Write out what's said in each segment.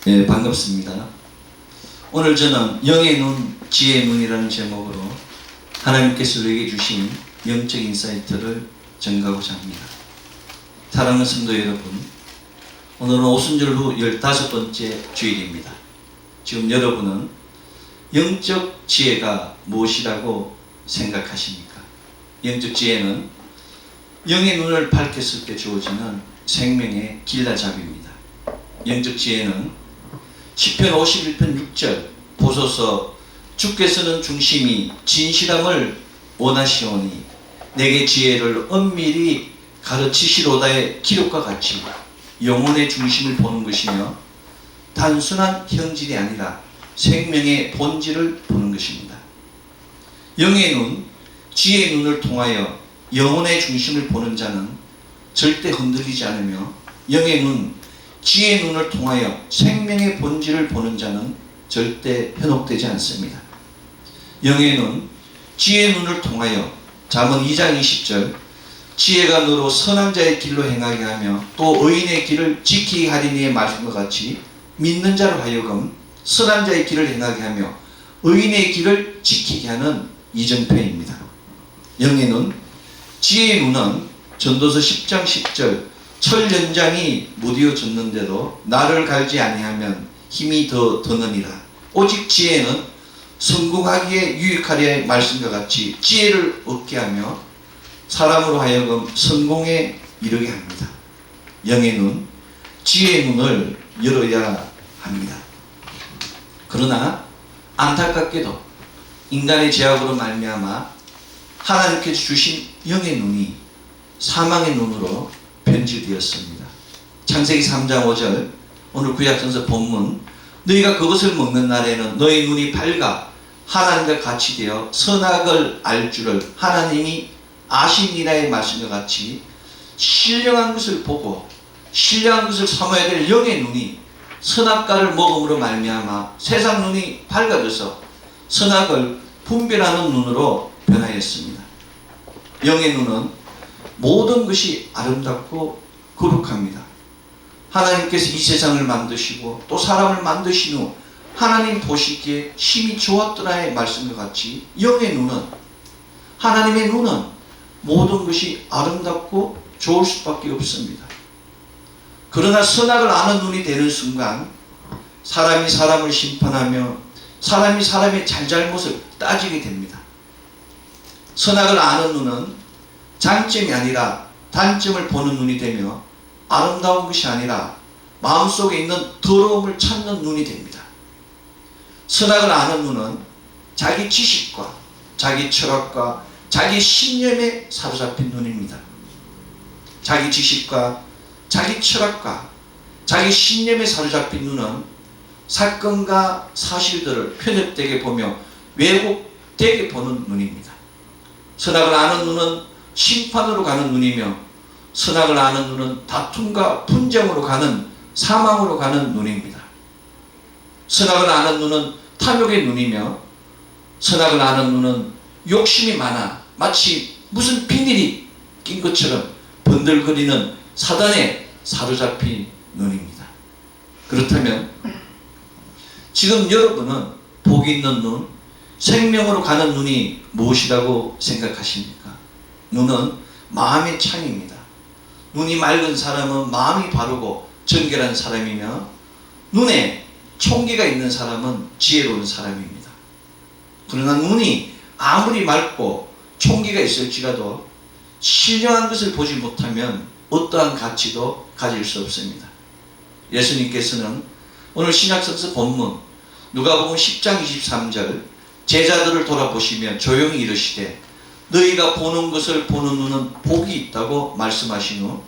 네, 반갑습니다. 오늘 저는 영의 눈, 지혜의 눈이라는 제목으로 하나님께서 우리에게 주신 영적 인사이트를 전가하고자 합니다. 사랑하는 성도 여러분, 오늘은 오순절 후 15번째 주일입니다. 지금 여러분은 영적 지혜가 무엇이라고 생각하십니까? 영적 지혜는 영의 눈을 밝혔을 때 주어지는 생명의 길라잡이입니다. 영적 지혜는 시편 51편 6절 보소서 주께서는 중심이 진실함을 원하시오니 내게 지혜를 엄밀히 가르치시로다의 기록과 같이 영혼의 중심을 보는 것이며 단순한 형질이 아니라 생명의 본질을 보는 것입니다. 영의 눈, 지혜의 눈을 통하여 영혼의 중심을 보는 자는 절대 흔들리지 않으며 영의 눈, 지혜의 눈을 통하여 생명의 본질을 보는 자는 절대 현혹되지 않습니다. 영의 눈, 지혜의 눈을 통하여 잠언 2장 20절 지혜가 너로 선한 자의 길로 행하게 하며 또 의인의 길을 지키게 하리니의 말씀과 같이 믿는 자로 하여금 선한 자의 길을 행하게 하며 의인의 길을 지키게 하는 이정표입니다. 영의 눈, 지혜의 눈은 전도서 10장 10절 철 연장이 무디어 졌는데도 나를 갈지 아니하면 힘이 더 드느니라. 오직 지혜는 성공하기에 유익하리의 말씀과 같이 지혜를 얻게 하며 사람으로 하여금 성공에 이르게 합니다. 영의 눈, 지혜의 눈을 열어야 합니다. 그러나 안타깝게도 인간의 죄악으로 말미암아 하나님께서 주신 영의 눈이 사망의 눈으로 변질되었습니다. 창세기 3장 5절 오늘 구약성서 본문 너희가 그것을 먹는 날에는 너희 눈이 밝아 하나님과 같이 되어 선악을 알 줄을 하나님이 아시니라의 말씀과 같이 신령한 것을 보고 신령한 것을 삼아야 될 영의 눈이 선악과를 먹음으로 말미암아 세상 눈이 밝아져서 선악을 분별하는 눈으로 변하였습니다. 영의 눈은 모든 것이 아름답고 거룩합니다. 하나님께서 이 세상을 만드시고 또 사람을 만드신 후 하나님 보시기에 심히 좋았더라의 말씀과 같이 영의 눈은 하나님의 눈은 모든 것이 아름답고 좋을 수밖에 없습니다. 그러나 선악을 아는 눈이 되는 순간 사람이 사람을 심판하며 사람이 사람의 잘잘못을 따지게 됩니다. 선악을 아는 눈은 장점이 아니라 단점을 보는 눈이 되며 아름다운 것이 아니라 마음속에 있는 더러움을 찾는 눈이 됩니다. 선악을 아는 눈은 자기 지식과 자기 철학과 자기 신념에 사로잡힌 눈입니다. 자기 지식과 자기 철학과 자기 신념에 사로잡힌 눈은 사건과 사실들을 편협되게 보며 왜곡되게 보는 눈입니다. 선악을 아는 눈은 심판으로 가는 눈이며 선악을 아는 눈은 다툼과 분쟁으로 가는 사망으로 가는 눈입니다. 선악을 아는 눈은 탐욕의 눈이며 선악을 아는 눈은 욕심이 많아 마치 무슨 비닐이 낀 것처럼 번들거리는 사단에 사로잡힌 눈입니다. 그렇다면 지금 여러분은 복이 있는 눈, 생명으로 가는 눈이 무엇이라고 생각하십니까? 눈은 마음의 창입니다. 눈이 맑은 사람은 마음이 바르고 정결한 사람이며 눈에 총기가 있는 사람은 지혜로운 사람입니다. 그러나 눈이 아무리 맑고 총기가 있을지라도 신령한 것을 보지 못하면 어떠한 가치도 가질 수 없습니다. 예수님께서는 오늘 신약성서 본문 누가복음 10장 23절 제자들을 돌아보시며 조용히 이르시되 너희가 보는 것을 보는 눈은 복이 있다고 말씀하신 후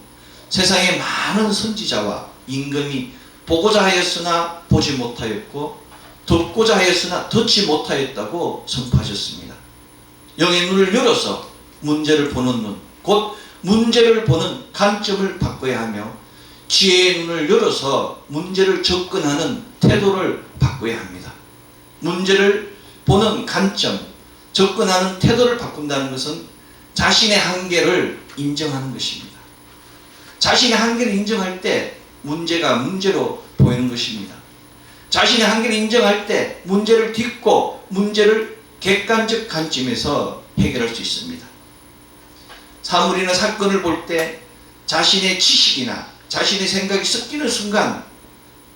세상에 많은 선지자와 임금이 보고자 하였으나 보지 못하였고 듣고자 하였으나 듣지 못하였다고 선포하셨습니다. 영의 눈을 열어서 문제를 보는 눈, 곧 문제를 보는 관점을 바꿔야 하며 지혜의 눈을 열어서 문제를 접근하는 태도를 바꿔야 합니다. 문제를 보는 관점, 접근하는 태도를 바꾼다는 것은 자신의 한계를 인정하는 것입니다. 자신의 한계를 인정할 때 문제가 문제로 보이는 것입니다. 자신의 한계를 인정할 때 문제를 딛고 문제를 객관적 관점에서 해결할 수 있습니다. 사물이나 사건을 볼 때 자신의 지식이나 자신의 생각이 섞이는 순간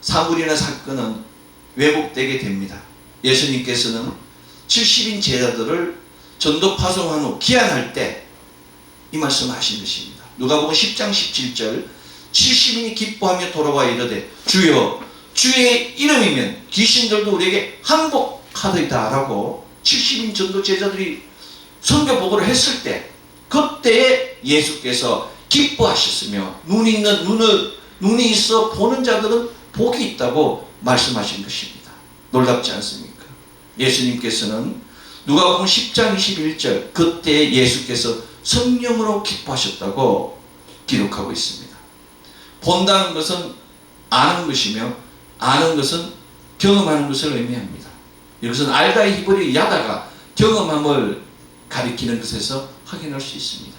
사물이나 사건은 왜곡되게 됩니다. 예수님께서는 70인 제자들을 전도 파송한 후 귀환할 때 이 말씀을 하신 것입니다. 누가복음 10장 17절 70인이 기뻐하며 돌아와 이르되 주여 주의 이름이면 귀신들도 우리에게 항복하리이다 라고 70인 전도 제자들이 선교 보고를 했을 때 그때에 예수께서 기뻐하셨으며 눈이 있어 보는 자들은 복이 있다고 말씀하신 것입니다. 놀랍지 않습니까? 예수님께서는 누가복음 10장 21절 그때 예수께서 성령으로 기뻐하셨다고 기록하고 있습니다. 본다는 것은 아는 것이며 아는 것은 경험하는 것을 의미합니다. 이것은 알다의 히브리 야다가 경험함을 가리키는 것에서 확인할 수 있습니다.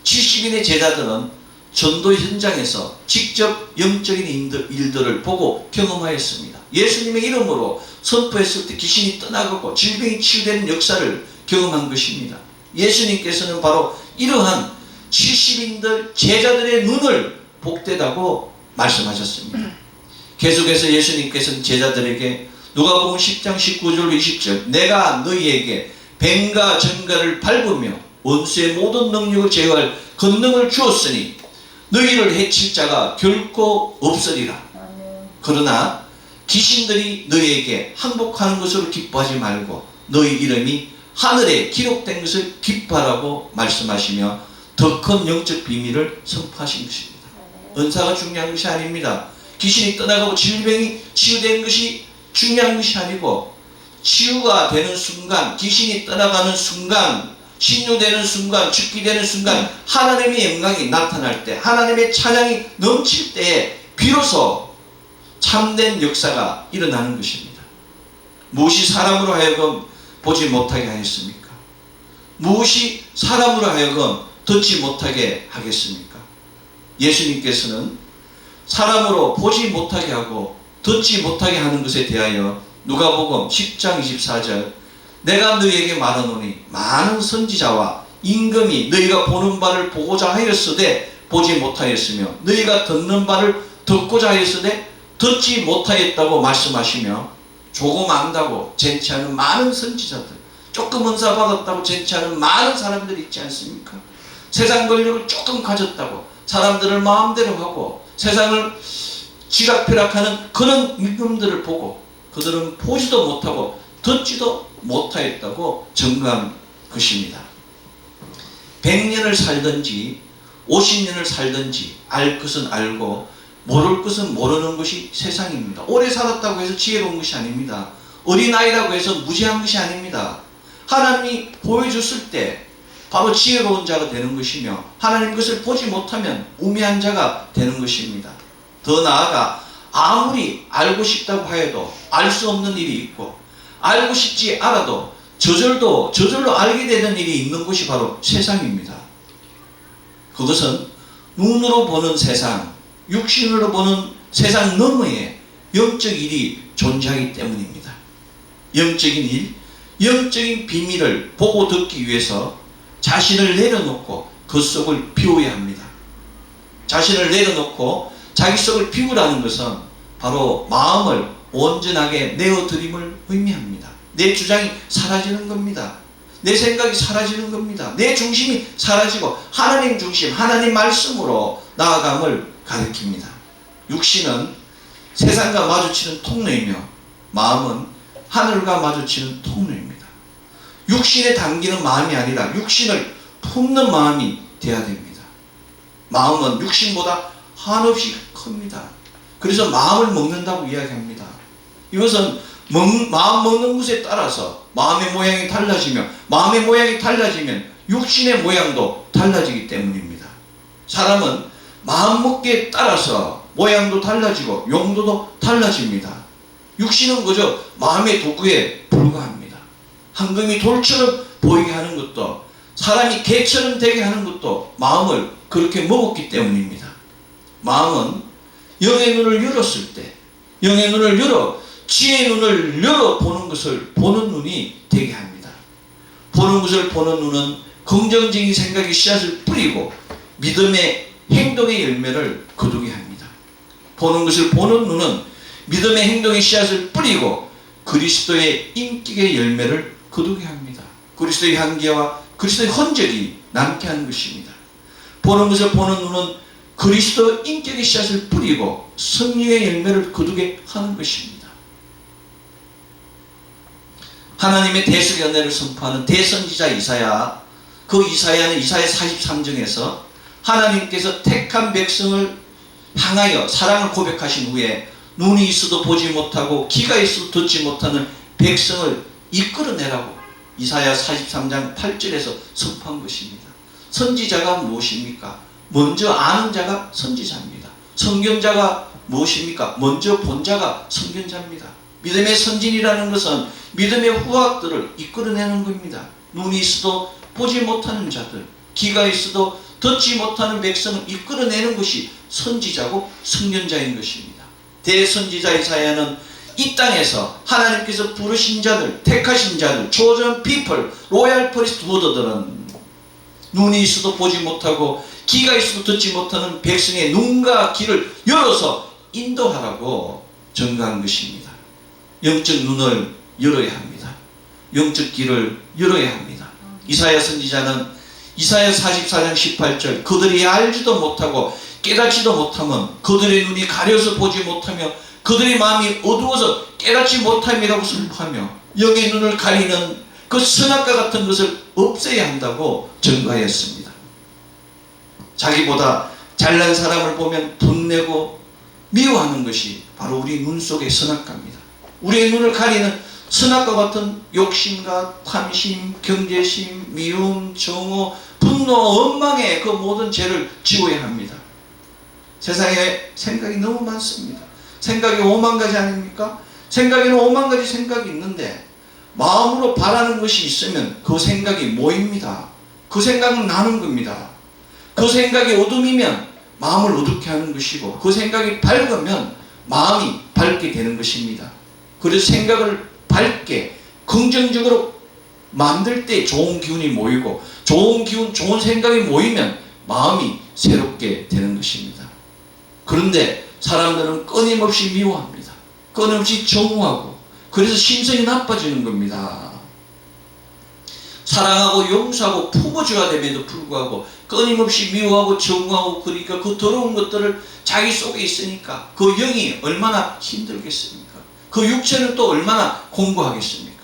70인의 제자들은 전도 현장에서 직접 영적인 일들을 보고 경험하였습니다. 예수님의 이름으로 선포했을 때 귀신이 떠나가고 질병이 치유되는 역사를 경험한 것입니다. 예수님께서는 바로 이러한 70인들 제자들의 눈을 복되다고 말씀하셨습니다. 계속해서 예수님께서는 제자들에게 누가복음 10장 19절로 20절 내가 너희에게 뱀과 정갈을 밟으며 원수의 모든 능력을 제어할 권능을 주었으니 너희를 해칠 자가 결코 없으리라. 그러나 귀신들이 너희에게 항복하는 것으로 기뻐하지 말고 너희 이름이 하늘에 기록된 것을 기뻐하라고 말씀하시며 더 큰 영적 비밀을 선포하신 것입니다. 은사가 중요한 것이 아닙니다. 귀신이 떠나가고 질병이 치유되는 것이 중요한 것이 아니고 치유가 되는 순간, 귀신이 떠나가는 순간, 신유되는 순간, 죽게 되는 순간 하나님의 영광이 나타날 때, 하나님의 찬양이 넘칠 때에 비로소 참된 역사가 일어나는 것입니다. 무엇이 사람으로 하여금 보지 못하게 하였습니까? 무엇이 사람으로 하여금 듣지 못하게 하겠습니까? 예수님께서는 사람으로 보지 못하게 하고 듣지 못하게 하는 것에 대하여 누가복음 10장 24절 내가 너희에게 말하노니 많은 선지자와 임금이 너희가 보는 바를 보고자 하였으되 보지 못하였으며 너희가 듣는 바를 듣고자 하였으되 듣지 못하였다고 말씀하시며 조금 안다고 젠치하는 많은 선지자들, 조금 은사 받았다고 젠치하는 많은 사람들이 있지 않습니까? 세상 권력을 조금 가졌다고 사람들을 마음대로 하고 세상을 쥐락펴락하는 그런 임금들을 보고 그들은 보지도 못하고 듣지도 못하였다고 증거한 것입니다. 100년을 살든지 50년을 살든지 알 것은 알고 모를 것은 모르는 것이 세상입니다. 오래 살았다고 해서 지혜로운 것이 아닙니다. 어린아이라고 해서 무지한 것이 아닙니다. 하나님이 보여줬을 때 바로 지혜로운 자가 되는 것이며 하나님 것을 보지 못하면 우매한 자가 되는 것입니다. 더 나아가 아무리 알고 싶다고 하여도 알 수 없는 일이 있고 알고 싶지 않아도 저절로 알게 되는 일이 있는 것이 바로 세상입니다. 그것은 눈으로 보는 세상, 육신으로 보는 세상 너머에 영적 일이 존재하기 때문입니다. 영적인 일, 영적인 비밀을 보고 듣기 위해서 자신을 내려놓고 그 속을 비워야 합니다. 자신을 내려놓고 자기 속을 비우라는 것은 바로 마음을 온전하게 내어드림을 의미합니다. 내 주장이 사라지는 겁니다. 내 생각이 사라지는 겁니다. 내 중심이 사라지고 하나님 중심, 하나님 말씀으로 나아감을 가리킵니다. 육신은 세상과 마주치는 통로이며 마음은 하늘과 마주치는 통로입니다. 육신에 담기는 마음이 아니라 육신을 품는 마음이 되어야 됩니다. 마음은 육신보다 한없이 큽니다. 그래서 마음을 먹는다고 이야기합니다. 이것은 마음 먹는 것에 따라서 마음의 모양이 달라지며 마음의 모양이 달라지면 육신의 모양도 달라지기 때문입니다. 사람은 마음 먹기에 따라서 모양도 달라지고 용도도 달라집니다. 육신은 그저 마음의 도구에 불과합니다. 황금이 돌처럼 보이게 하는 것도 사람이 개처럼 되게 하는 것도 마음을 그렇게 먹었기 때문입니다. 마음은 영의 눈을 열었을 때 영의 눈을 열어, 지혜의 눈을 열어 보는 것을 보는 눈이 되게 합니다. 보는 것을 보는 눈은 긍정적인 생각의 씨앗을 뿌리고 믿음의 행동의 열매를 거두게 합니다. 보는 것을 보는 눈은 믿음의 행동의 씨앗을 뿌리고 그리스도의 인격의 열매를 거두게 합니다. 그리스도의 향기와 그리스도의 흔적이 남게 하는 것입니다. 보는 것을 보는 눈은 그리스도 인격의 씨앗을 뿌리고 성령의 열매를 거두게 하는 것입니다. 하나님의 대속의 은혜를 선포하는 대선지자 이사야, 그 이사야는 이사야 43장에서 하나님께서 택한 백성을 향하여 사랑을 고백하신 후에 눈이 있어도 보지 못하고 귀가 있어도 듣지 못하는 백성을 이끌어내라고 이사야 43장 8절에서 선포한 것입니다. 선지자가 무엇입니까? 먼저 아는 자가 선지자입니다. 선견자가 무엇입니까? 먼저 본 자가 선견자입니다. 믿음의 선진이라는 것은 믿음의 후학들을 이끌어내는 겁니다. 눈이 있어도 보지 못하는 자들, 귀가 있어도 듣지 못하는 백성을 이끌어내는 것이 선지자고 선견자인 것입니다. 대선지자 이사야는 이 땅에서 하나님께서 부르신 자들, 택하신 자들, chosen people, 로얄 프리스트후드들은 눈이 있어도 보지 못하고 귀가 있어도 듣지 못하는 백성의 눈과 귀를 열어서 인도하라고 전가한 것입니다. 영적 눈을 열어야 합니다. 영적 귀를 열어야 합니다. 이사야 선지자는 이사야 44장 18절 그들이 알지도 못하고 깨닫지도 못하면 그들의 눈이 가려서 보지 못하며 그들의 마음이 어두워서 깨닫지 못함이라고 선포하며 영의 눈을 가리는 그 선악과 같은 것을 없애야 한다고 전가하였습니다. 자기보다 잘난 사람을 보면 분내고 미워하는 것이 바로 우리 눈 속의 선악과입니다. 우리의 눈을 가리는 선악과 같은 욕심과 탐심, 경제심, 미움, 정오, 분노, 원망의 그 모든 죄를 지워야 합니다. 세상에 생각이 너무 많습니다. 생각이 5만 가지 아닙니까? 생각에는 5만 가지 생각이 있는데 마음으로 바라는 것이 있으면 그 생각이 모입니다. 그 생각은 나는 겁니다. 그 생각이 어둠이면 마음을 어둡게 하는 것이고 그 생각이 밝으면 마음이 밝게 되는 것입니다. 그래서 생각을 밝게 긍정적으로 만들 때 좋은 기운이 모이고 좋은 기운, 좋은 생각이 모이면 마음이 새롭게 되는 것입니다. 그런데 사람들은 끊임없이 미워합니다. 끊임없이 정오하고 그래서 심성이 나빠지는 겁니다. 사랑하고 용서하고 품어줘야 됨에도 불구하고 끊임없이 미워하고 정오하고 그러니까 그 더러운 것들을 자기 속에 있으니까 그 영이 얼마나 힘들겠습니까? 그 육체는 또 얼마나 공고하겠습니까?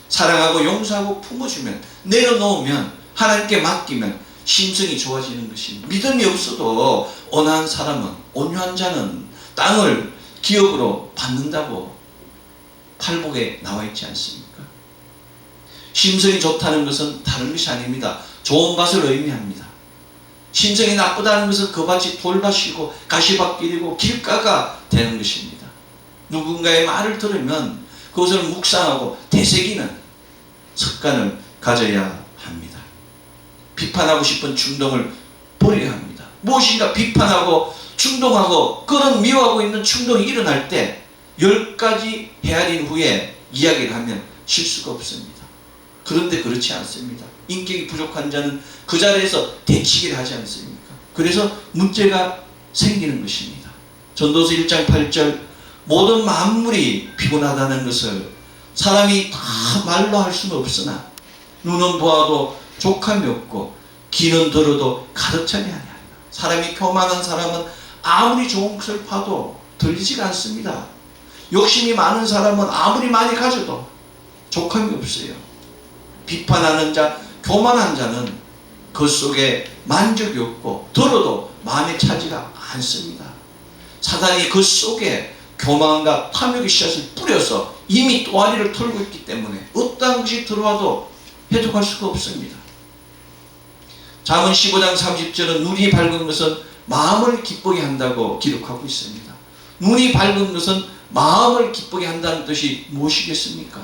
사랑하고 용서하고 품어주면 내려놓으면 하나님께 맡기면 심성이 좋아지는 것입니다. 믿음이 없어도 온화한 사람은 온유한 자는 땅을 기업으로 받는다고 팔복에 나와 있지 않습니까? 심성이 좋다는 것은 다른 것이 아닙니다. 좋은 밭을 의미합니다. 심성이 나쁘다는 것은 그 밭이 돌밭이고 가시밭길이고 길가가 되는 것입니다. 누군가의 말을 들으면 그것을 묵상하고 되새기는 습관을 가져야 합니다. 비판하고 싶은 충동을 버려야 합니다. 무엇인가 비판하고 충동하고 그런 미워하고 있는 충동이 일어날 때 10가지 헤아린 후에 이야기를 하면 실수가 없습니다. 그런데 그렇지 않습니다. 인격이 부족한 자는 그 자리에서 대치기를 하지 않습니까? 그래서 문제가 생기는 것입니다. 전도서 1장 8절 모든 만물이 피곤하다는 것을 사람이 다 말로 할 수는 없으나 눈은 보아도 족함이 없고 귀는 들어도 가득 차게 하냐. 사람이 교만한 사람은 아무리 좋은 것을 봐도 들리지가 않습니다. 욕심이 많은 사람은 아무리 많이 가져도 족함이 없어요. 비판하는 자, 교만한 자는 그 속에 만족이 없고 들어도 마음에 차지가 않습니다. 사단이 그 속에 교만과 탐욕의 씨앗을 뿌려서 이미 또아리를 털고 있기 때문에 어떠한 것이 들어와도 해독할 수가 없습니다. 잠언 15장 30절은 눈이 밝은 것은 마음을 기쁘게 한다고 기록하고 있습니다. 눈이 밝은 것은 마음을 기쁘게 한다는 뜻이 무엇이겠습니까?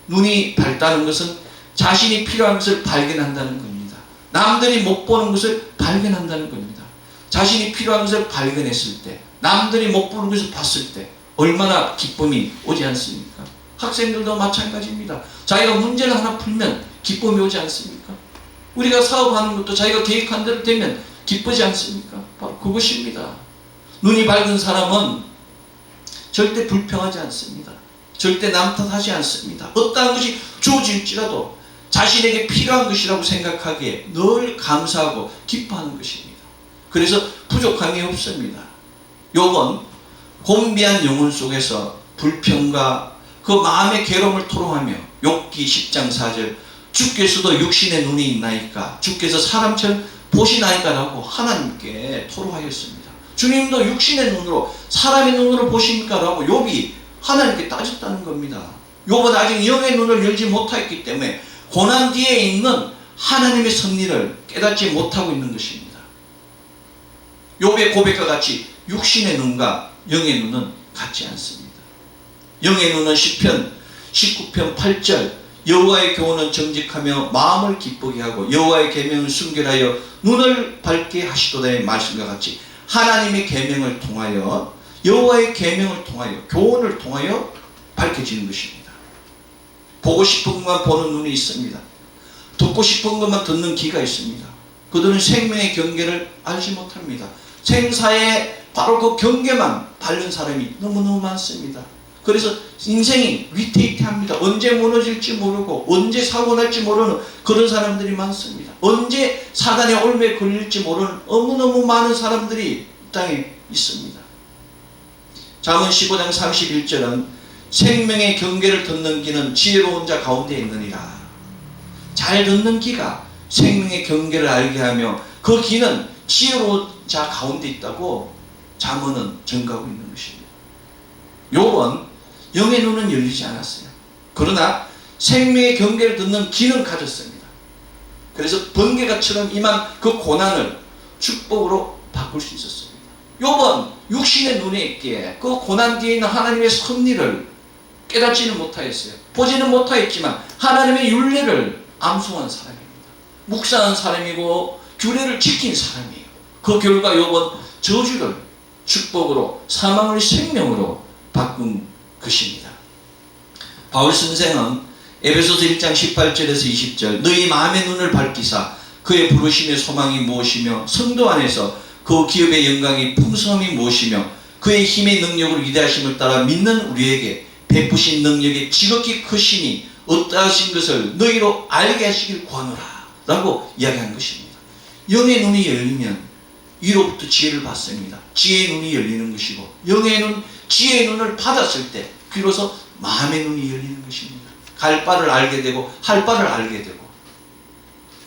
눈이 밝다는 것은 자신이 필요한 것을 발견한다는 겁니다. 남들이 못 보는 것을 발견한다는 겁니다. 자신이 필요한 것을 발견했을 때 남들이 못 부르는 것을 봤을 때 얼마나 기쁨이 오지 않습니까? 학생들도 마찬가지입니다. 자기가 문제를 하나 풀면 기쁨이 오지 않습니까? 우리가 사업하는 것도 자기가 계획한 대로 되면 기쁘지 않습니까? 바로 그것입니다. 눈이 밝은 사람은 절대 불평하지 않습니다. 절대 남 탓하지 않습니다. 어떠한 것이 주어질지라도 자신에게 필요한 것이라고 생각하기에 늘 감사하고 기뻐하는 것입니다. 그래서 부족함이 없습니다. 욥은 곤비한 영혼 속에서 불평과 그 마음의 괴로움을 토로하며 욥기 10장 4절 주께서도 육신의 눈이 있나이까 주께서 사람처럼 보시나이까 라고 하나님께 토로하였습니다. 주님도 육신의 눈으로 사람의 눈으로 보십니까? 라고 욥이 하나님께 따졌다는 겁니다. 욥은 아직 영의 눈을 열지 못했기 때문에 고난 뒤에 있는 하나님의 섭리를 깨닫지 못하고 있는 것입니다. 욥의 고백과 같이 육신의 눈과 영의 눈은 같지 않습니다. 영의 눈은 시편 19편 8절 여호와의 교훈은 정직하며 마음을 기쁘게 하고 여호와의 계명을 순결하여 눈을 밝게 하시도다의 말씀과 같이 하나님의 계명을 통하여 여호와의 계명을 통하여 교훈을 통하여 밝혀지는 것입니다. 보고 싶은 것만 보는 눈이 있습니다. 듣고 싶은 것만 듣는 귀가 있습니다. 그들은 생명의 경계를 알지 못합니다. 생사의 바로 그 경계만 바른 사람이 너무너무 많습니다. 그래서 인생이 위태위태합니다. 언제 무너질지 모르고 언제 사고 날지 모르는 그런 사람들이 많습니다. 언제 사단의 올매에 걸릴지 모르는 너무너무 많은 사람들이 이 땅에 있습니다. 잠언 15장 31절은 생명의 경계를 듣는 귀는 지혜로운 자 가운데 있느니라. 잘 듣는 귀가 생명의 경계를 알게 하며 그 귀는 지혜로운 자 가운데 있다고 잠언은 증거하고 있는 것입니다. 욥은 영의 눈은 열리지 않았어요. 그러나 생명의 경계를 듣는 귀는 가졌습니다. 그래서 번개같이처럼 임한 그 고난을 축복으로 바꿀 수 있었습니다. 욥은 육신의 눈에 있기에 그 고난 뒤에 있는 하나님의 섭리를 깨닫지는 못하였어요. 보지는 못하였지만 하나님의 율례를 암송한 사람입니다. 묵상한 사람이고 규례를 지킨 사람이에요. 그 결과 욥은 저주를 축복으로 사망을 생명으로 바꾼 것입니다. 바울 선생은 에베소서 1장 18절에서 20절 너희 마음의 눈을 밝히사 그의 부르심의 소망이 무엇이며 성도 안에서 그 기업의 영광이 풍성함이 무엇이며 그의 힘의 능력을 위대하심을 따라 믿는 우리에게 베푸신 능력이 지극히 크시니 어떠하신 것을 너희로 알게 하시길 구하노라 라고 이야기한 것입니다. 영의 눈이 열리면 위로부터 지혜를 받습니다. 지혜의 눈이 열리는 것이고 영의 눈, 지혜의 눈을 받았을 때 비로소 마음의 눈이 열리는 것입니다. 갈 바를 알게 되고 할 바를 알게 되고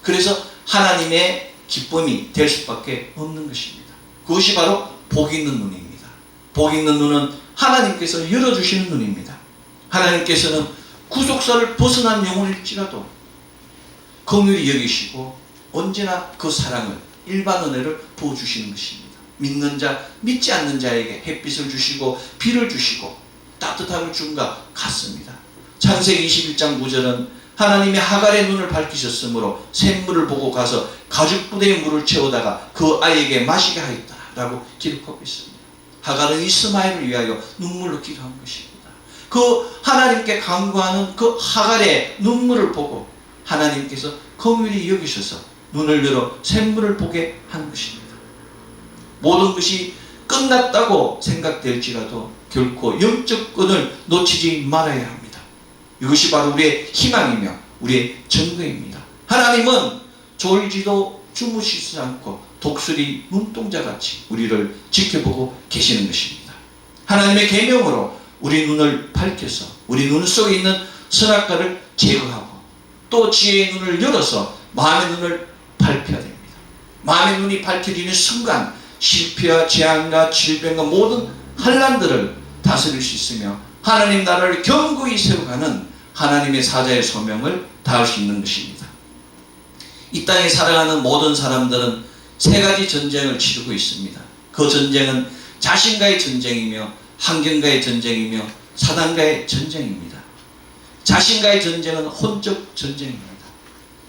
그래서 하나님의 기쁨이 될 수밖에 없는 것입니다. 그것이 바로 복 있는 눈입니다. 복 있는 눈은 하나님께서 열어주시는 눈입니다. 하나님께서는 구속사를 벗어난 영혼일지라도 긍휼히 여기시고 언제나 그 사랑을 일반 은혜를 부어주시는 것입니다. 믿는 자, 믿지 않는 자에게 햇빛을 주시고 비를 주시고 따뜻함을 준 것 같습니다. 창세기 21장 9절은 하나님이 하갈의 눈을 밝히셨으므로 샘물을 보고 가서 가죽부대에 물을 채우다가 그 아이에게 마시게 하였다 라고 기록하고 있습니다. 하갈은 이스마엘을 위하여 눈물로 기도한 것입니다. 그 하나님께 간구하는 그 하갈의 눈물을 보고 하나님께서 긍휼히 여기셔서 눈을 열어 샘물을 보게 한 것입니다. 모든 것이 끝났다고 생각될지라도 결코 영적 끈을 놓치지 말아야 합니다. 이것이 바로 우리의 희망이며 우리의 증거입니다. 하나님은 졸지도 주무시지 않고 독수리 눈동자같이 우리를 지켜보고 계시는 것입니다. 하나님의 계명으로 우리 눈을 밝혀서 우리 눈 속에 있는 선악과를 제거하고 또 지혜의 눈을 열어서 마음의 눈을 밝혀야 됩니다. 마음의 눈이 밝혀지는 순간 실패와 재앙과 질병과 모든 환난들을 다스릴 수 있으며 하나님 나라를 견고히 세워가는 하나님의 사자의 소명을 다할 수 있는 것입니다. 이 땅에 살아가는 모든 사람들은 세 가지 전쟁을 치르고 있습니다. 그 전쟁은 자신과의 전쟁이며 환경과의 전쟁이며 사단과의 전쟁입니다. 자신과의 전쟁은 혼적 전쟁입니다.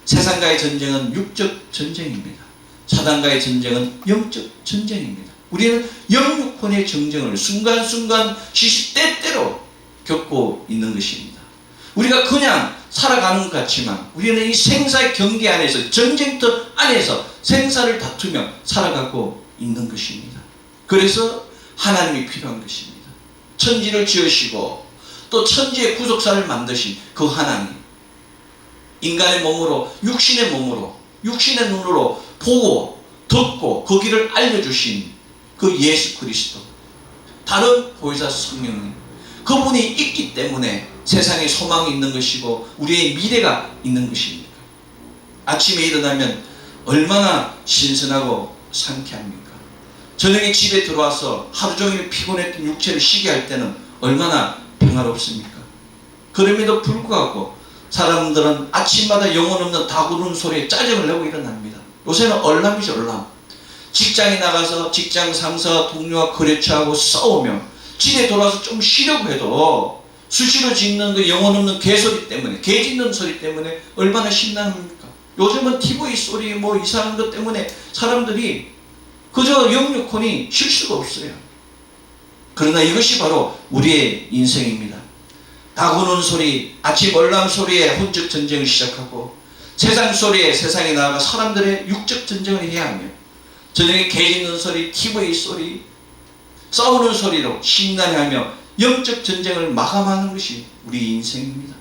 세상과의 전쟁은 육적 전쟁입니다. 사단과의 전쟁은 영적 전쟁입니다. 우리는 영육혼의 정쟁을 순간순간 시시때때로 겪고 있는 것입니다. 우리가 그냥 살아가는 것 같지만 우리는 이 생사의 경계 안에서, 전쟁터 안에서 생사를 다투며 살아가고 있는 것입니다. 그래서 하나님이 필요한 것입니다. 천지를 지으시고 또 천지의 구속사를 만드신 그 하나님, 인간의 몸으로, 육신의 몸으로, 육신의 눈으로 보고 듣고 그 길을 알려주신 그 예수 그리스도, 다른 보혜사 성령님, 그분이 있기 때문에 세상에 소망이 있는 것이고 우리의 미래가 있는 것입니다. 아침에 일어나면 얼마나 신선하고 상쾌합니까? 저녁에 집에 들어와서 하루 종일 피곤했던 육체를 쉬게 할 때는 얼마나 평화롭습니까? 그럼에도 불구하고 사람들은 아침마다 영혼 없는 닭 우는 소리에 짜증을 내고 일어납니다. 요새는 얼람이죠, 얼람. 직장에 나가서 직장 상사와 동료와 거래처하고 싸우며 집에 돌아와서 좀 쉬려고 해도 수시로 짖는 그 영혼 없는 개소리 때문에, 개 짖는 소리 때문에 얼마나 신납니까? 요즘은 TV 소리 뭐 이상한 것 때문에 사람들이 그저 영육혼이 쉴 수가 없어요. 그러나 이것이 바로 우리의 인생입니다. 닭 우는 소리, 아침 얼람 소리에 혼적 전쟁을 시작하고 세상 소리에 세상에 나아가 사람들의 육적 전쟁을 해야 하며 저녁에 개 짖는 소리, TV 소리, 싸우는 소리로 심란해하며 영적 전쟁을 마감하는 것이 우리 인생입니다.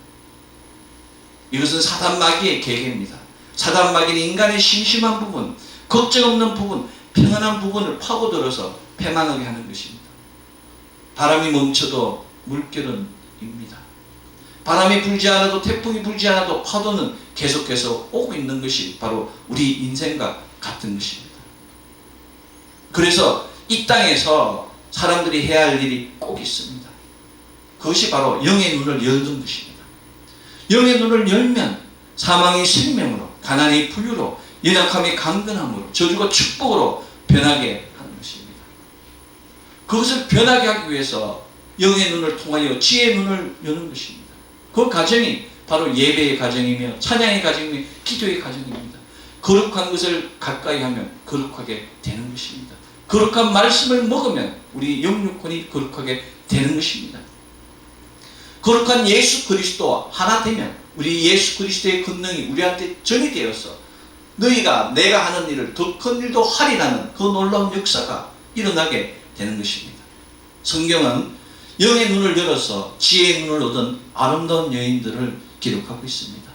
이것은 사단 마귀의 계계입니다. 사단 마귀는 인간의 심심한 부분, 걱정 없는 부분, 평안한 부분을 파고들어서 패망하게 하는 것입니다. 바람이 멈춰도 물결은 입니다. 바람이 불지 않아도, 태풍이 불지 않아도 파도는 계속해서 오고 있는 것이 바로 우리 인생과 같은 것입니다. 그래서 이 땅에서 사람들이 해야 할 일이 꼭 있습니다. 그것이 바로 영의 눈을 열는 것입니다. 영의 눈을 열면 사망이 생명으로, 가난이 부유로, 연약함이 강건함으로, 저주가 축복으로 변하게 하는 것입니다. 그것을 변하게 하기 위해서 영의 눈을 통하여 지혜의 눈을 여는 것입니다. 그 과정이 바로 예배의 과정이며 찬양의 과정이며 기도의 과정입니다. 거룩한 것을 가까이 하면 거룩하게 되는 것입니다. 거룩한 말씀을 먹으면 우리 영육혼이 거룩하게 되는 것입니다. 거룩한 예수 그리스도와 하나 되면 우리 예수 그리스도의 권능이 우리한테 전이 되어서 너희가 내가 하는 일을 더 큰 일도 하리라는 그 놀라운 역사가 일어나게 되는 것입니다. 성경은 영의 눈을 열어서 지혜의 눈을 얻은 아름다운 여인들을 기록하고 있습니다.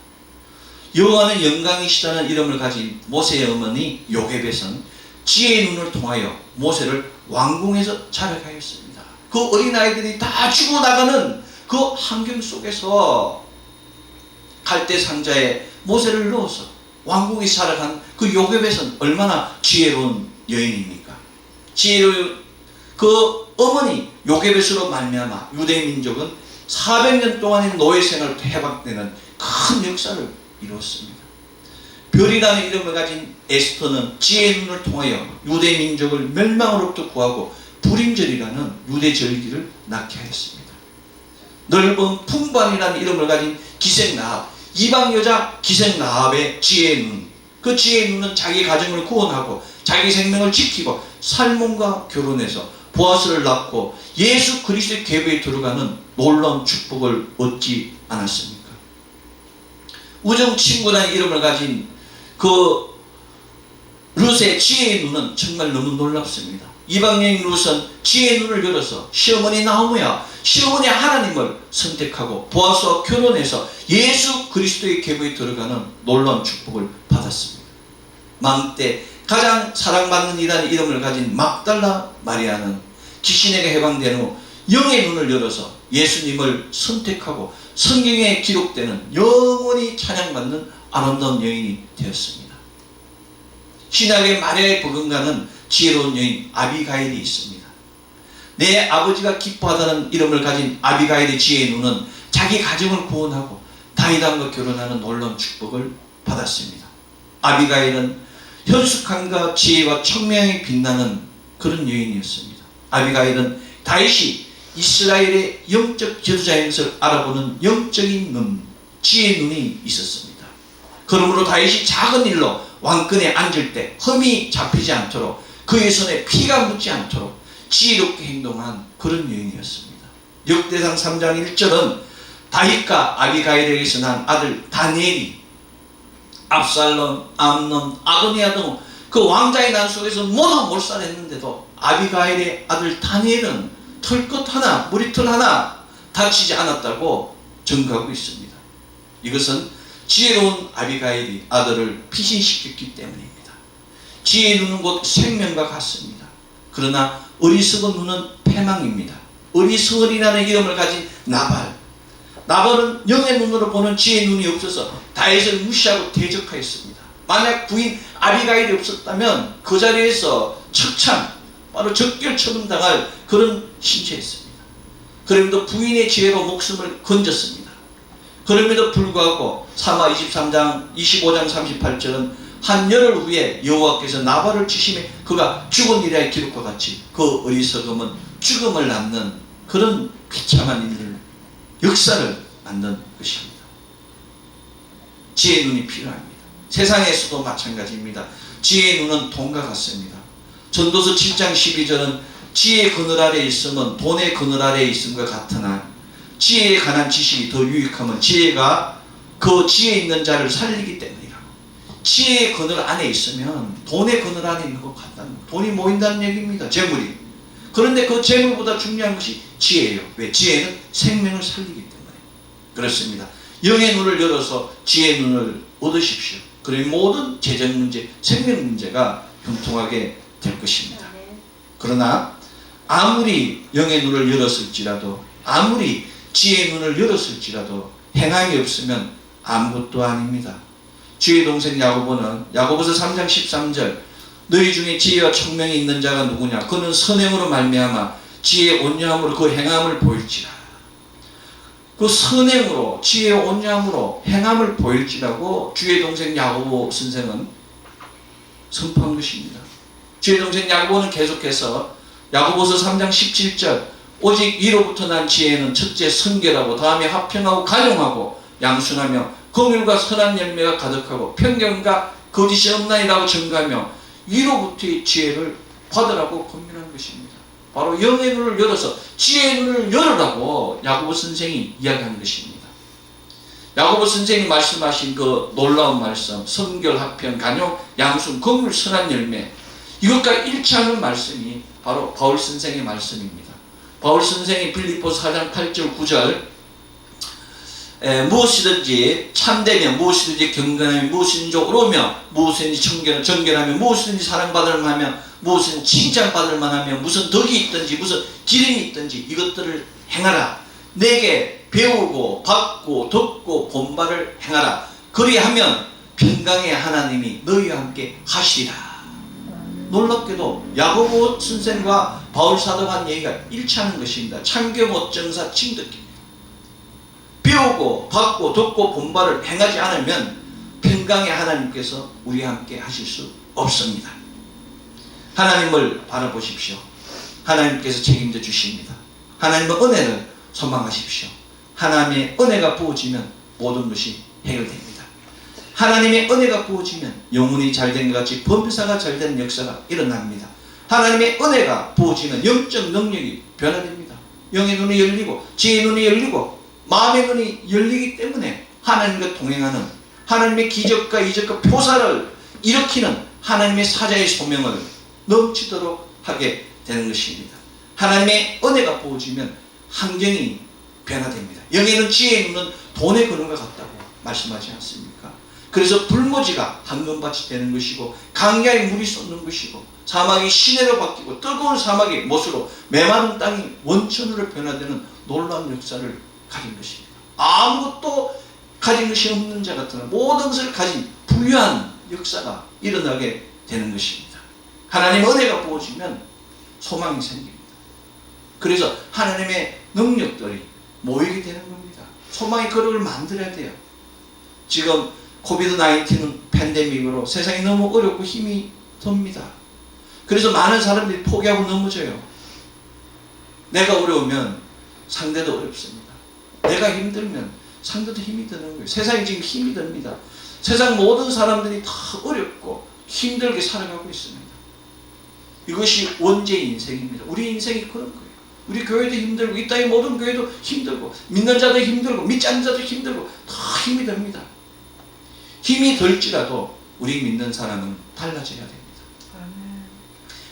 여호와는 영광이시다는 이름을 가진 모세의 어머니 요게벳은 지혜의 눈을 통하여 모세를 왕궁에서 자라게 하였습니다. 그 어린아이들이 다 죽어나가는 그 환경 속에서 갈대 상자에 모세를 넣어서 왕궁에 자라간 그 요게벳은 얼마나 지혜로운 여인입니까? 지혜로운 그 어머니 요게벳으로 말미암아 유대 민족은 400년 동안의 노예 생활을 해박되는 큰 역사를 이루었습니다. 별이라는 이름을 가진 에스더는 지혜의 눈을 통하여 유대 민족을 멸망으로부터 구하고 불임절이라는 유대 절기를 낳게 하였습니다. 넓은 풍반이라는 이름을 가진 기생라합, 이방 여자 기생라합의 지혜의 눈, 그 지혜의 눈은 자기 가정을 구원하고 자기 생명을 지키고 살몬과 결혼해서 보아스를 낳고 예수 그리스도의 계보에 들어가는 놀라운 축복을 얻지 않았습니까? 우정 친구라는 이름을 가진 그 룻의 지혜의 눈은 정말 너무 놀랍습니다. 이방여인 룻은 지혜의 눈을 열어서 시어머니 나오미와 시어머니 하나님을 선택하고 보아스와 결혼해서 예수 그리스도의 계보에 들어가는 놀라운 축복을 받았습니다. 망때 가장 사랑받는 이라는 이름을 가진 막달라 마리아는 귀신에게 해방된 후 영의 눈을 열어서 예수님을 선택하고 성경에 기록되는 영원히 찬양받는 아름다운 여인이 되었습니다. 신약의 마리아의 버금가는 지혜로운 여인 아비가일이 있습니다. 내 아버지가 기뻐하다는 이름을 가진 아비가일의 지혜의 눈은 자기 가정을 구원하고 다윗왕과 결혼하는 놀라운 축복을 받았습니다. 아비가일은 현숙함과 지혜와 청명이 빛나는 그런 여인이었습니다. 아비가일은 다윗이 이스라엘의 영적 지도자인 것을 알아보는 영적인 눈, 지혜의 눈이 있었습니다. 그러므로 다윗이 작은 일로 왕권에 앉을 때 흠이 잡히지 않도록 그의 손에 피가 묻지 않도록 지혜롭게 행동한 그런 여인이었습니다. 역대상 3장 1절은 다윗과 아비가일에게서 난 아들 다니엘이 압살롬, 암논, 아도니아 등 그 왕자의 난 속에서 모두 몰살했는데도 아비가일의 아들 다니엘은 털끝 하나, 머리털 하나 다치지 않았다고 증거하고 있습니다. 이것은 지혜로운 아비가일이 아들을 피신시켰기 때문입니다. 지혜의 눈은 곧 생명과 같습니다. 그러나 어리석은 눈은 패망입니다. 어리석은이라는 이름을 가진 나발은 영의 눈으로 보는 지혜의 눈이 없어서 다윗을 무시하고 대적하였습니다. 만약 부인 아비가일이 없었다면 그 자리에서 척참, 바로 적결 처분당할 그런 신체였습니다. 그럼에도 부인의 지혜로 목숨을 건졌습니다. 그럼에도 불구하고 사마 23장 25장 38절은 한 열흘 후에 여호와께서 나발을 치심에 그가 죽은 이라의 기록과 같이 그 어리석음은 죽음을 낳는 그런 비참한 일을 역사를 만든 것입니다. 지혜의 눈이 필요합니다. 세상에서도 마찬가지입니다. 지혜의 눈은 돈과 같습니다. 전도서 7장 12절은 지혜의 그늘 아래에 있으면 돈의 그늘 아래에 있음과 같으나 지혜에 관한 지식이 더 유익하면 지혜가 그 지혜 있는 자를 살리기 때문이라고. 지혜의 그늘 안에 있으면 돈의 그늘 안에 있는 것 같다는 거예요. 돈이 모인다는 얘기입니다. 재물이. 그런데 그 재물보다 중요한 것이 지혜예요. 왜? 지혜는 생명을 살리기 때문에. 그렇습니다. 영의 눈을 열어서 지혜의 눈을 얻으십시오. 그리고 모든 재정 문제, 생명 문제가 형통하게 될 것입니다. 그러나 아무리 영의 눈을 열었을지라도, 아무리 지혜의 눈을 열었을지라도 행함이 없으면 아무것도 아닙니다. 주의 동생 야고보는 야고보서 3장 13절 너희 중에 지혜와 총명이 있는 자가 누구냐? 그는 선행으로 말미암아 지혜의 온유함으로 그 행함을 보일지라. 그 선행으로 지혜의 온유함으로 행함을 보일지라고 주의 동생 야고보 선생은 선포한 것입니다. 주의 동생 야고보는 계속해서 야고보서 3장 17절 오직 이로부터 난 지혜는 첫째 선결하고 다음에 화평하고 간용하고 양순하며 긍휼과 선한 열매가 가득하고 편견과 거짓이 없나이라고 증거하며 이로부터의 지혜를 받으라고 권면한 것입니다. 바로 영의 눈을 열어서 지혜의 눈을 열으라고 야고보 선생이 이야기하는 것입니다. 야고보 선생이 말씀하신 그 놀라운 말씀, 선결, 화평, 간용, 양순, 긍휼, 선한 열매, 이것과 일치하는 말씀이 바로 바울 선생의 말씀입니다. 바울 선생이 빌립보서 4장 8절 9절 무엇이든지 참되며 무엇이든지 경건하며 무엇이든지 옳으며 무엇이든지 정결하며 무엇이든지 사랑받을 만하며 무엇이든지 칭찬받을 만하며 무슨 덕이 있든지 무슨 기름이 있든지 이것들을 행하라. 내게 배우고 받고 듣고 본바를 행하라. 그리하면 평강의 하나님이 너희와 함께 하시리라. 놀랍게도 야고보 선생과 바울 사도가 한 얘기가 일치하는 것입니다. 참교못 정사 칭득기. 배우고 받고 듣고 본바를 행하지 않으면 평강의 하나님께서 우리와 함께 하실 수 없습니다. 하나님을 바라보십시오. 하나님께서 책임져 주십니다. 하나님의 은혜를 소망하십시오. 하나님의 은혜가 부어지면 모든 것이 해결됩니다. 하나님의 은혜가 부어지면 영혼이 잘된 것 같이 범사가 잘된 역사가 일어납니다. 하나님의 은혜가 부어지면 영적 능력이 변화됩니다. 영의 눈이 열리고 지혜의 눈이 열리고 마음의 눈이 열리기 때문에 하나님과 동행하는 하나님의 기적과 이적과 표사를 일으키는 하나님의 사자의 소명을 넘치도록 하게 되는 것입니다. 하나님의 은혜가 부어지면 환경이 변화됩니다. 영에는 지혜의 눈은 돈의 그늘과 같다고 말씀하지 않습니까? 그래서 불모지가 황금밭이 되는 것이고 강야에 물이 쏟는 것이고 사막이 시내로 바뀌고 뜨거운 사막이 못으로 메마른 땅이 원천으로 변화되는 놀라운 역사를 가진 것입니다. 아무것도 가진 것이 없는 자 같으나 모든 것을 가진 부유한 역사가 일어나게 되는 것입니다. 하나님의 은혜가 부어지면 소망이 생깁니다. 그래서 하나님의 능력들이 모이게 되는 겁니다. 소망의 그릇을 만들어야 돼요. 지금 코비드-19 팬데믹으로 세상이 너무 어렵고 힘이 듭니다. 그래서 많은 사람들이 포기하고 넘어져요. 내가 어려우면 상대도 어렵습니다. 내가 힘들면 상대도 힘이 드는 거예요. 세상이 지금 힘이 듭니다. 세상 모든 사람들이 다 어렵고 힘들게 살아가고 있습니다. 이것이 원죄의 인생입니다. 우리 인생이 그런 거예요. 우리 교회도 힘들고 이 땅의 모든 교회도 힘들고 믿는 자도 힘들고 믿지 않는 자도 힘들고 다 힘이 듭니다. 힘이 들지라도 우리 믿는 사람은 달라져야 됩니다.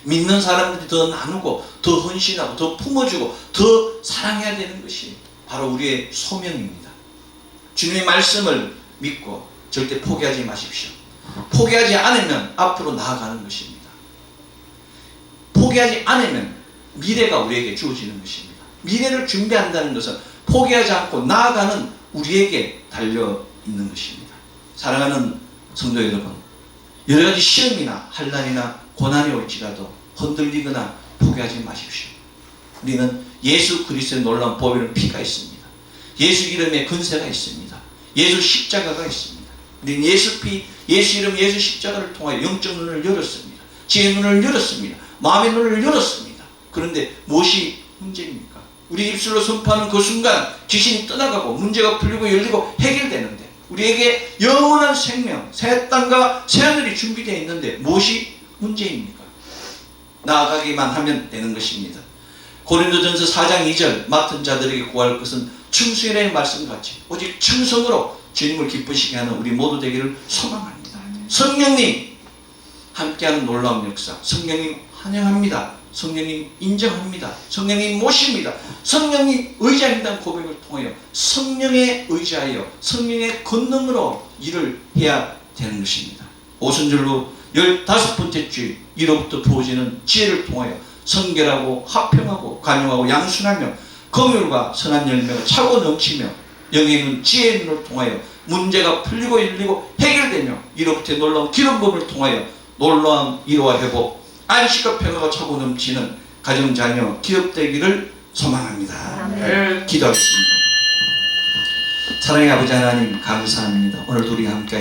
믿는 사람들이 더 나누고 더 헌신하고 더 품어주고 더 사랑해야 되는 것이 바로 우리의 소명입니다. 주님의 말씀을 믿고 절대 포기하지 마십시오. 포기하지 않으면 앞으로 나아가는 것입니다. 포기하지 않으면 미래가 우리에게 주어지는 것입니다. 미래를 준비한다는 것은 포기하지 않고 나아가는 우리에게 달려있는 것입니다. 사랑하는 성도 여러분, 여러 가지 시험이나 환난이나 고난이 올지라도 흔들리거나 포기하지 마십시오. 우리는 예수 그리스도의 놀라운 보혈은 피가 있습니다. 예수 이름에 근세가 있습니다. 예수 십자가가 있습니다. 우리는 예수 피, 예수 이름, 예수 십자가를 통하여 영적 눈을 열었습니다. 지혜의 눈을 열었습니다. 마음의 눈을 열었습니다. 그런데 무엇이 문제입니까? 우리 입술로 선포하는 그 순간 귀신이 떠나가고 문제가 풀리고 열리고 해결되는데 우리에게 영원한 생명, 새 땅과 새 하늘이 준비되어 있는데 무엇이 문제입니까? 나아가기만 하면 되는 것입니다. 고린도전서 4장 2절 맡은 자들에게 구할 것은 충성이라는 말씀같이 오직 충성으로 주님을 기쁘시게 하는 우리 모두 되기를 소망합니다. 성령님 함께하는 놀라운 역사, 성령님 환영합니다. 성령님 인정합니다. 성령님 모십니다. 성령님 의지한다는 고백을 통하여 성령에 의지하여 성령의 권능으로 일을 해야 되는 것입니다. 오순절로 15번째 주 1호부터 부어지는 지혜를 통하여 성결하고 화평하고 간용하고 양순하며 긍휼과 선한 열매가 차고 넘치며 영에 있는 지혜의 눈을 통하여 문제가 풀리고 열리고 해결되며 1호부터의 놀라운 기름부음을 통하여 놀라운 위로와 회복, 안식과 평화가 차고 넘치는 가정, 자녀, 기업 되기를 소망합니다. 네. 기도하겠습니다. 사랑의 아버지 하나님 감사합니다. 오늘 우리 함께